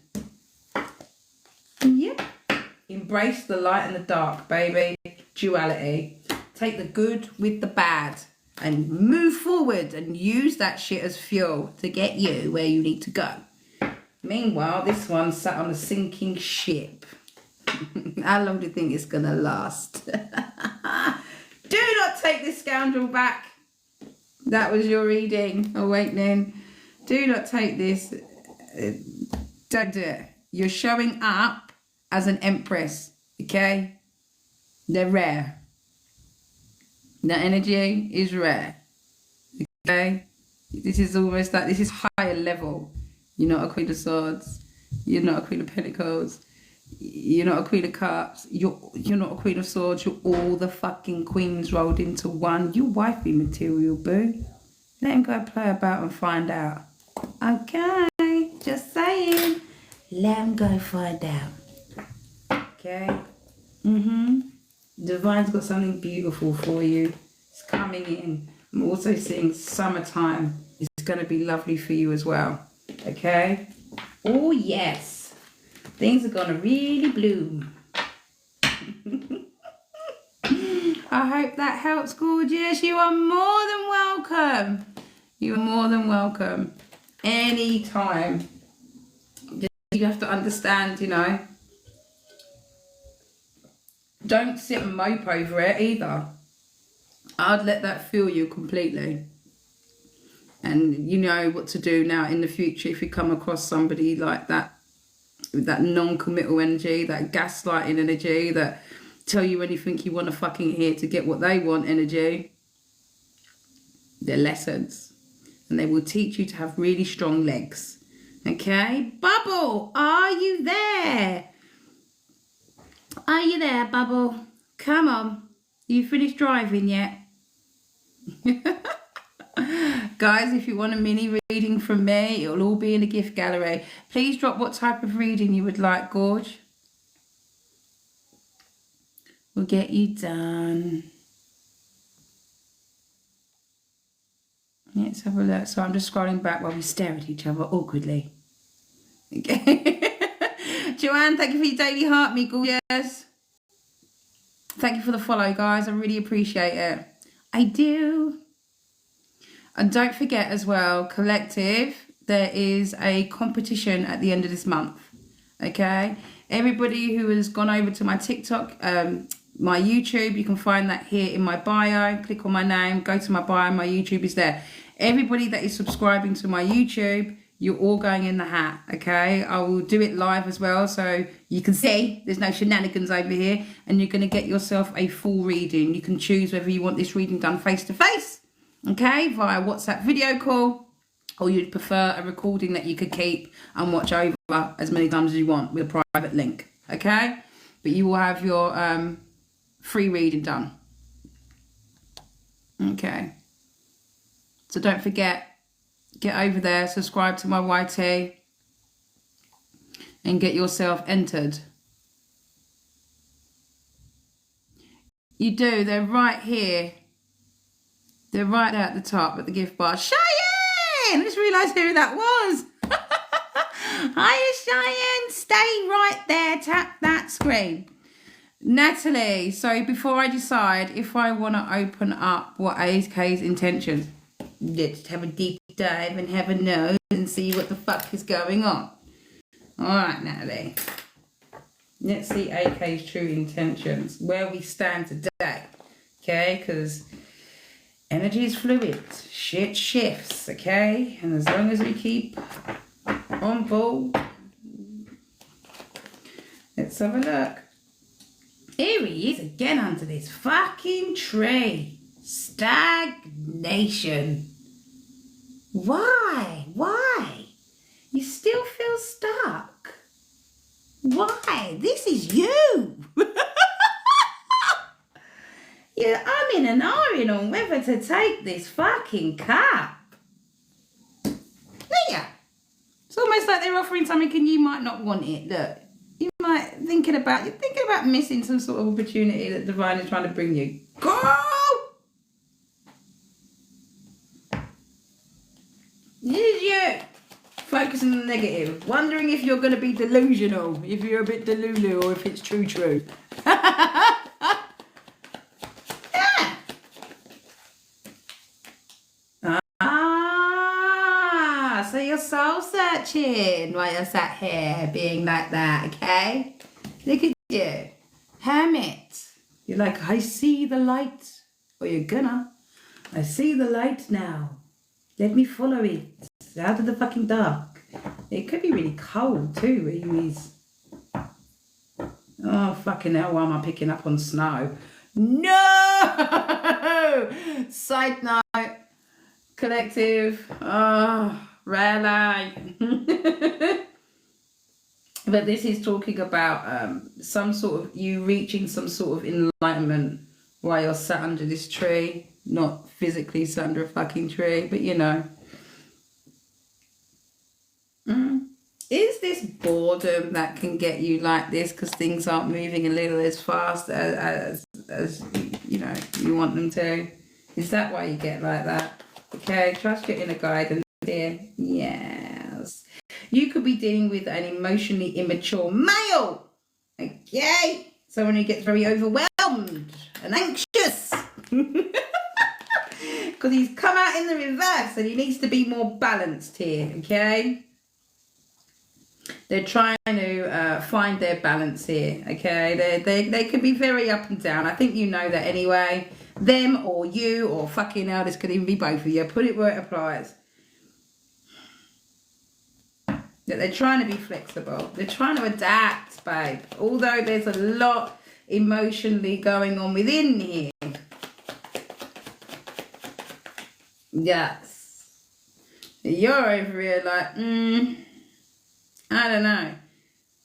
Yep. Embrace the light and the dark, baby. Duality. Take the good with the bad and move forward and use that shit as fuel to get you where you need to go. Meanwhile, this one sat on a sinking ship. How long do you think it's going to last? Do not take this scoundrel back. That was your reading, Awakening. Do not take this. Don't do it. You're showing up as an empress, okay? They're rare. That energy is rare, okay? This is almost like, this is higher level. You're not a Queen of Swords. You're not a Queen of Pentacles. You're not a Queen of Cups. You're not a Queen of Swords. You're all the fucking queens rolled into one. You wifey material, boo. Let him go play about and find out. Okay, just saying. Let him go find out. Okay? Divine's got something beautiful for you. It's coming in. I'm also seeing summertime. It's going to be lovely for you as well. Okay? Oh, yes. Things are going to really bloom. I hope that helps, gorgeous. You are more than welcome. You are more than welcome. Anytime. You have to understand, you know, don't sit and mope over it either. I'd let that fuel you completely. And you know what to do now in the future if you come across somebody like that, with that non-committal energy, that gaslighting energy, that tell you anything you want to fucking hear to get what they want energy. They're lessons. And they will teach you to have really strong legs. Okay? Bubble, are you there? Are you there, Bubble? Come on. You finished driving yet? Guys, if you want a mini reading from me, it'll all be in the gift gallery. Please drop what type of reading you would like, Gorge. We'll get you done. Let's have a look. So I'm just scrolling back while we stare at each other awkwardly. Okay. Joanne, thank you for your daily heart, me gorgeous. Thank you for the follow, guys. I really appreciate it. I do. And don't forget as well, Collective, there is a competition at the end of this month. Okay? Everybody who has gone over to my TikTok, my YouTube, you can find that here in my bio. Click on my name, go to my bio, my YouTube is there. Everybody that is subscribing to my YouTube, you're all going in the hat, okay? I will do it live as well, so you can see there's no shenanigans over here, and you're going to get yourself a full reading. You can choose whether you want this reading done face-to-face, okay, via WhatsApp video call, or you'd prefer a recording that you could keep and watch over as many times as you want with a private link, okay? But you will have your free reading done. Okay. So don't forget, get over there, subscribe to my YT, and get yourself entered. You do, they're right here. They're right there at the top at the gift bar. Cheyenne! I just realised who that was. Hiya, Cheyenne. Stay right there. Tap that screen. Natalie, so before I decide if I want to open up what AK's intentions, let's have a deep dive and have a nose and see what the fuck is going on. Alright, Natalie. Let's see AK's true intentions, where we stand today. Okay, because energy is fluid. Shit shifts, okay? And as long as we keep on board, let's have a look. Here he is again under this fucking tree. Stagnation. Why? Why? You still feel stuck? Why? This is you. You're umming and ahhing on whether to take this fucking cup. Yeah. It's almost like they're offering something and you might not want it. Look. You're thinking about missing some sort of opportunity that Divine is trying to bring you. Go! This is you. Focusing on the negative. Wondering if you're going to be delusional. If you're a bit delulu or if it's true. Yeah. So you're soul searching while you're sat here being like that, okay? Look at you. Hermit. You're like, I see the light. Or you're gonna. I see the light now. Let me follow it. Out of the fucking dark. It could be really cold too where you is. Oh, fucking hell, why am I picking up on snow? No! Side note. Collective. Oh, really? But this is talking about some sort of you reaching some sort of enlightenment while you're sat under this tree. Not physically sat under a fucking tree, but you know. Is this boredom that can get you like this because things aren't moving a little as fast as you know you want them to? Is that why you get like that? Okay, trust your inner guidance here. Yes. You could be dealing with an emotionally immature male. Okay? Someone who gets very overwhelmed and anxious. Because he's come out in the reverse and he needs to be more balanced here, okay? They're trying to find their balance here, okay? They can be very up and down. I think you know that anyway. Them or you or fucking hell, this could even be both of you. Put it where it applies. They're trying to be flexible. They're trying to adapt, babe. Although there's a lot emotionally going on within here. Yes. You're over here like, I don't know.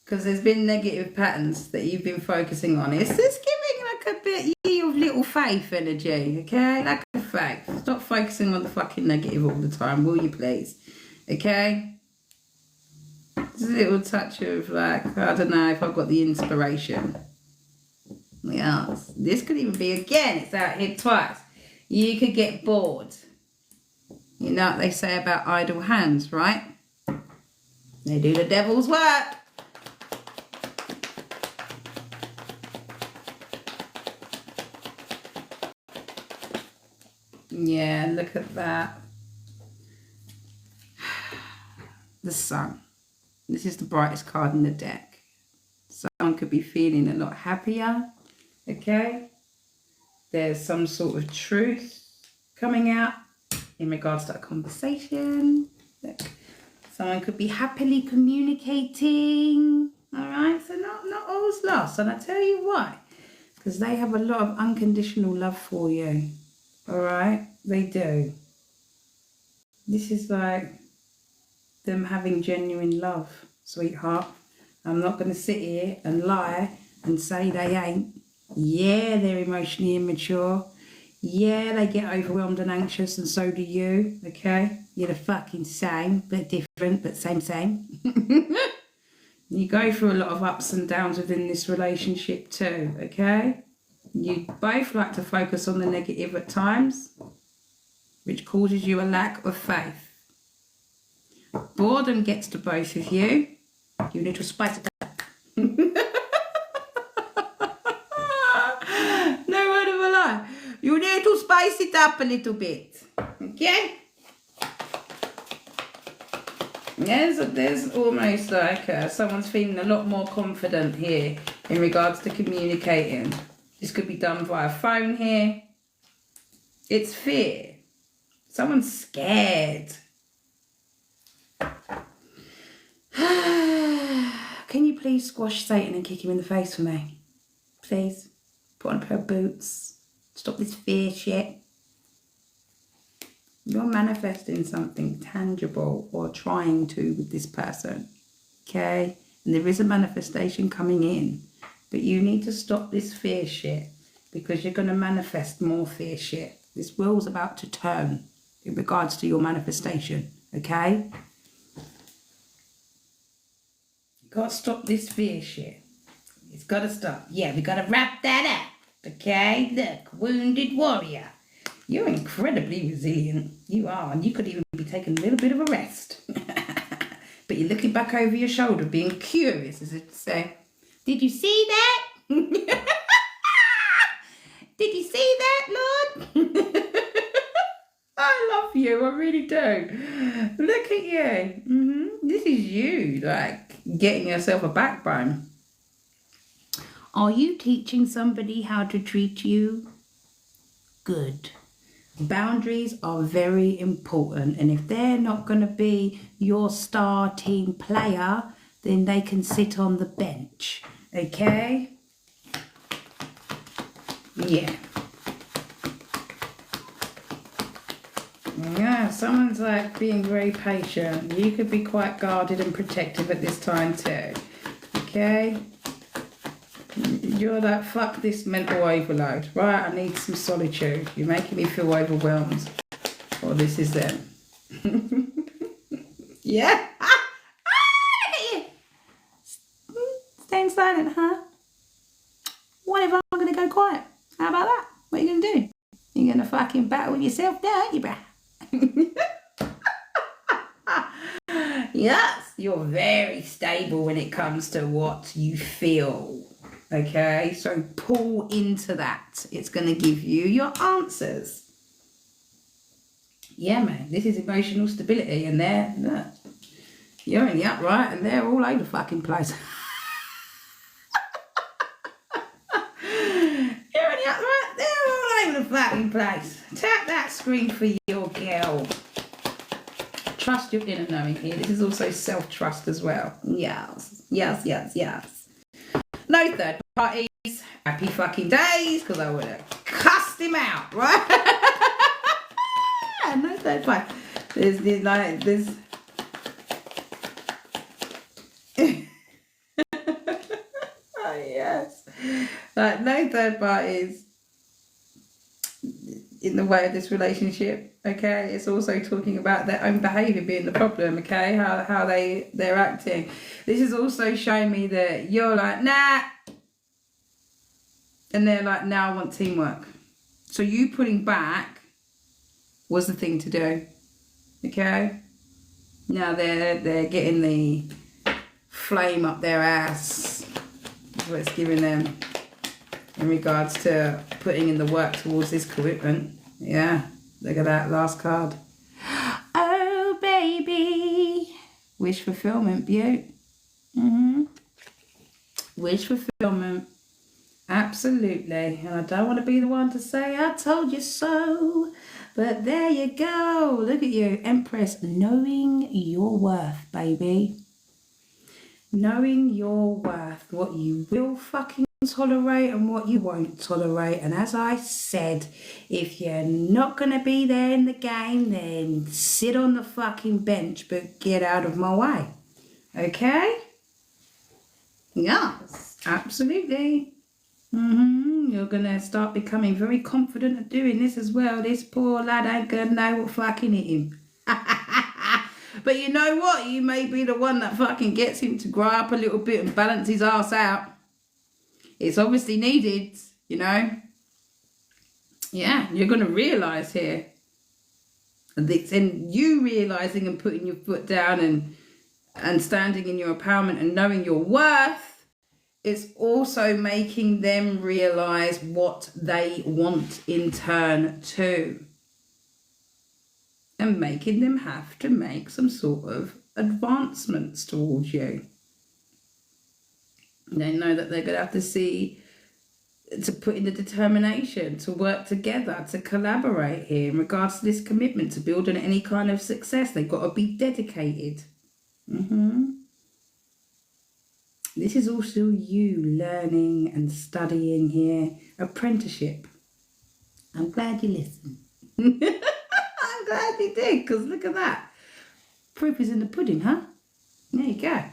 Because there's been negative patterns that you've been focusing on. It's just giving like a bit of little faith energy, okay? Like a faith. Stop focusing on the fucking negative all the time, will you please? Okay? Just a little touch of like, I don't know if I've got the inspiration. Yes. This could even be, again, it's out here twice. You could get bored. You know what they say about idle hands, right? They do the devil's work. Yeah, look at that. The sun. This is the brightest card in the deck. Someone could be feeling a lot happier, okay? There's some sort of truth coming out in regards to a conversation. Look, someone could be happily communicating, all right? So not all's lost, and I tell you why. Because they have a lot of unconditional love for you, all right? They do. This is like them having genuine love, sweetheart. I'm not going to sit here and lie and say they ain't. Yeah, they're emotionally immature. Yeah, they get overwhelmed and anxious, and so do you, okay? You're the fucking same, but different, but same. You go through a lot of ups and downs within this relationship too, okay? You both like to focus on the negative at times, which causes you a lack of faith. Boredom gets to both of you. You need to spice it up. No word of a lie. You need to spice it up a little bit. Okay? There's almost like someone's feeling a lot more confident here in regards to communicating. This could be done via phone here. It's fear. Someone's scared. Can you please squash Satan and kick him in the face for me? Please. Put on a pair of boots. Stop this fear shit. You're manifesting something tangible or trying to with this person. Okay? And there is a manifestation coming in. But you need to stop this fear shit because you're going to manifest more fear shit. This wheel's about to turn in regards to your manifestation. Okay? Got to stop this fear shit. It's got to stop. Yeah, we got to wrap that up. Okay? Look, wounded warrior. You're incredibly resilient. You are. And you could even be taking a little bit of a rest. But you're looking back over your shoulder, being curious, as if to say, did you see that? Did you see that, Lord? I love you, I really do. Look at you. This is you, like, getting yourself a backbone. Are you teaching somebody how to treat you? Good. Boundaries are very important, and if they're not going to be your star team player, then they can sit on the bench. Okay? Yeah. Yeah, someone's like being very patient. You could be quite guarded and protective at this time too. Okay? You're like, fuck this mental overload. Right, I need some solitude. You're making me feel overwhelmed. Or this is them. Yeah? Look at you. Staying silent, huh? What if I'm going to go quiet? How about that? What are you going to do? You're going to fucking battle with yourself now, aren't you, bruh? Yes, you're very stable when it comes to what you feel. Okay, so pull into that. It's going to give you your answers. Yeah, man, this is emotional stability, and look, you're in the upright and they're all over the fucking place. You're in the upright, they're all over the fucking place. Tap that screen for your girl. Trust your inner knowing here. This is also self-trust as well. Yes, yes, yes, yes. No third parties. Happy fucking days, because I would have cussed him out, right? No third party. There's oh yes, like no third parties in the way of this relationship. Okay, it's also talking about their own behaviour being the problem. Okay, how they're acting. This is also showing me that you're like nah, and they're like now I want teamwork. So you pulling back was the thing to do. Okay, now they're getting the flame up their ass. That's what it's giving them in regards to putting in the work towards this commitment. Yeah, look at that last card. Oh baby, wish fulfillment, beaut. Wish fulfillment, absolutely. And I don't want to be the one to say I told you so, but there you go. Look at you, Empress, knowing your worth, baby. Knowing your worth, what you will fucking tolerate and what you won't tolerate. And as I said, if you're not going to be there in the game, then sit on the fucking bench, but get out of my way. Okay? Yes, absolutely. You're going to start becoming very confident at doing this as well. This poor lad ain't going to know what fucking hit him. But you know what? You may be the one that fucking gets him to grow up a little bit and balance his ass out. It's obviously needed, you know. Yeah, you're going to realise here. And you realising and putting your foot down and standing in your empowerment and knowing your worth is also making them realise what they want in turn too. And making them have to make some sort of advancements towards you. They know that they're going to have to put in the determination, to work together, to collaborate here in regards to this commitment, to build on any kind of success. They've got to be dedicated. This is also you learning and studying here. Apprenticeship. I'm glad you listened. I'm glad you did, because look at that. Proof is in the pudding, huh? There you go.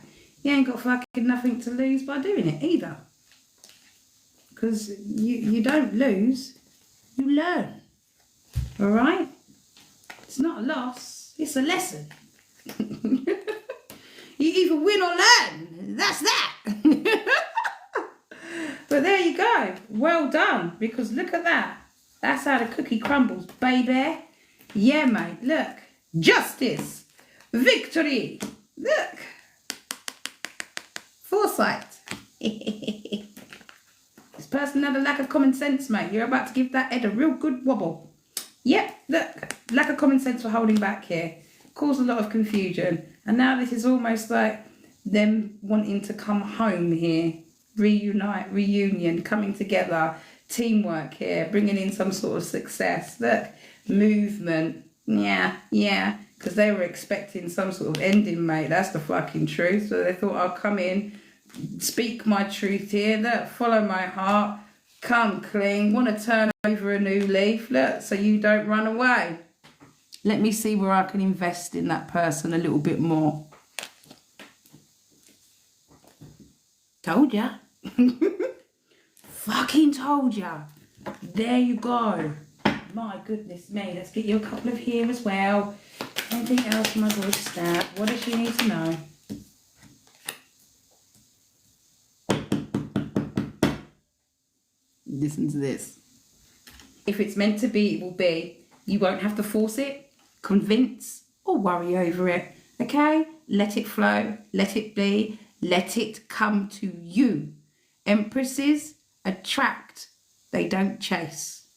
You ain't got fucking nothing to lose by doing it either. Because you don't lose, you learn. All right? It's not a loss, it's a lesson. You either win or learn. That's that. But there you go. Well done. Because look at that. That's how the cookie crumbles, baby. Yeah, mate. Look. Justice. Victory. Look. Foresight. This person had a lack of common sense, mate. You're about to give that head a real good wobble. Yep. Look. Lack of common sense for holding back here. Caused a lot of confusion. And now this is almost like them wanting to come home here. Reunite, reunion, coming together, teamwork here, bringing in some sort of success. Look, movement. Yeah, because they were expecting some sort of ending, mate. That's the fucking truth. So they thought, I'll come in, speak my truth here. Look, follow my heart, come clean, want to turn over a new leaf. Look, so you don't run away. Let me see where I can invest in that person a little bit more. Told ya. Fucking told ya. There you go. My goodness me. Let's get you a couple of here as well. Anything else, my good stab? What does she need to know? Listen to this. If it's meant to be, it will be. You won't have to force it, convince, or worry over it. Okay? Let it flow. Let it be. Let it come to you. Empresses attract. They don't chase.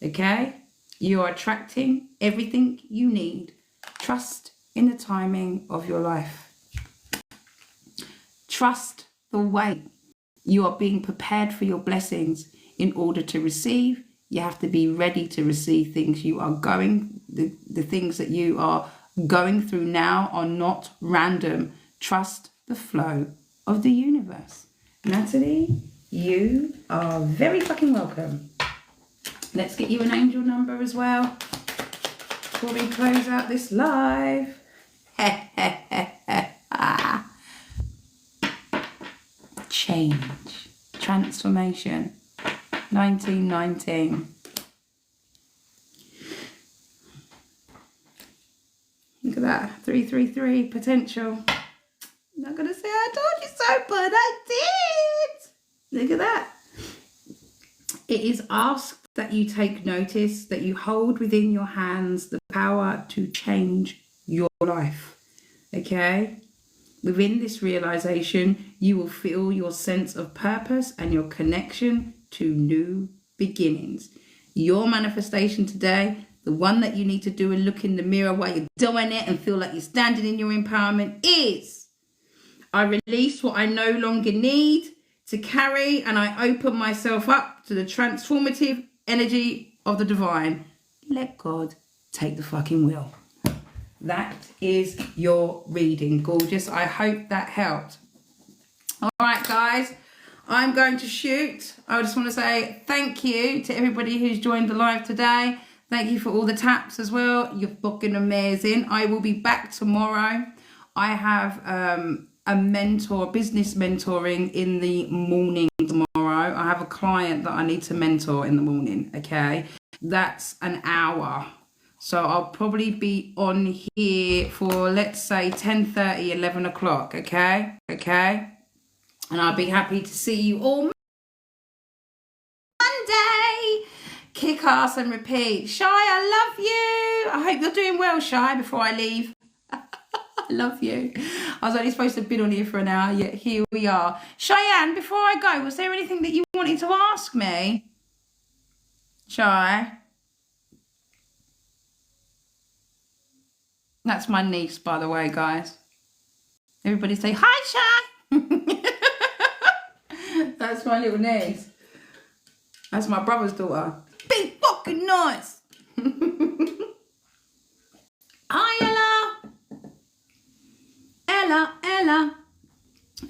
Okay? You are attracting everything you need. Trust in the timing of your life. Trust the wait. You are being prepared for your blessings. In order to receive, you have to be ready to receive things. The things that you are going through now are not random. Trust the flow of the universe. Natalie, you are very fucking welcome. Let's get you an angel number as well before we close out this live. Change, transformation, 1919. Look at that, 333, potential. I'm not gonna say I told you so, but I did. Look at that. It is asked that you take notice, that you hold within your hands the power to change your life. Okay? Within this realization, you will feel your sense of purpose and your connection to new beginnings. Your manifestation today, the one that you need to do and look in the mirror while you're doing it and feel like you're standing in your empowerment is, I release what I no longer need to carry, and I open myself up to the transformative energy of the divine. Let God take the fucking wheel. That is your reading, gorgeous. I hope that helped. All right, guys, I'm going to shoot. I just want to say thank you to everybody who's joined the live today. Thank you for all the taps as well. You're fucking amazing. I will be back tomorrow. I have a business mentoring in the morning tomorrow. I have a client that I need to mentor in the morning, okay? That's an hour. So I'll probably be on here for, let's say, 10:30, 11 o'clock, okay? Okay? And I'll be happy to see you all Monday. Kick ass and repeat. Shy, I love you. I hope you're doing well, Shy, before I leave. I love you. I was only supposed to have been on here for an hour, yet here we are. Cheyenne, before I go, was there anything that you wanted to ask me? Shy? That's my niece, by the way, guys. Everybody say, hi, Shy. That's my little niece. That's my brother's daughter. Be fucking nice. Hi, Ella. Ella.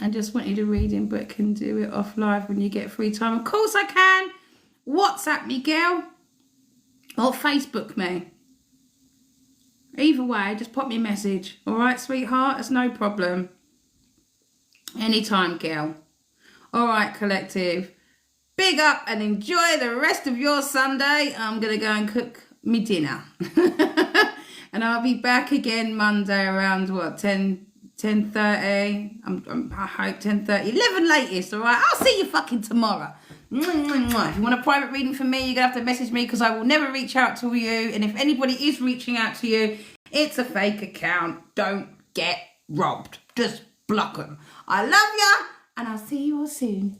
I just want you to read in, but can do it off live when you get free time. Of course I can. WhatsApp me, girl. Or Facebook me. Either way, just pop me a message. All right, sweetheart? It's no problem. Anytime, girl. All right, collective. Big up and enjoy the rest of your Sunday. I'm going to go and cook me dinner. And I'll be back again Monday around, what, 10:30? I hope 10:30. 11 latest, all right? I'll see you fucking tomorrow. If you want a private reading from me, you're going to have to message me because I will never reach out to you. And if anybody is reaching out to you, it's a fake account. Don't get robbed. Just block them. I love ya, and I'll see you all soon.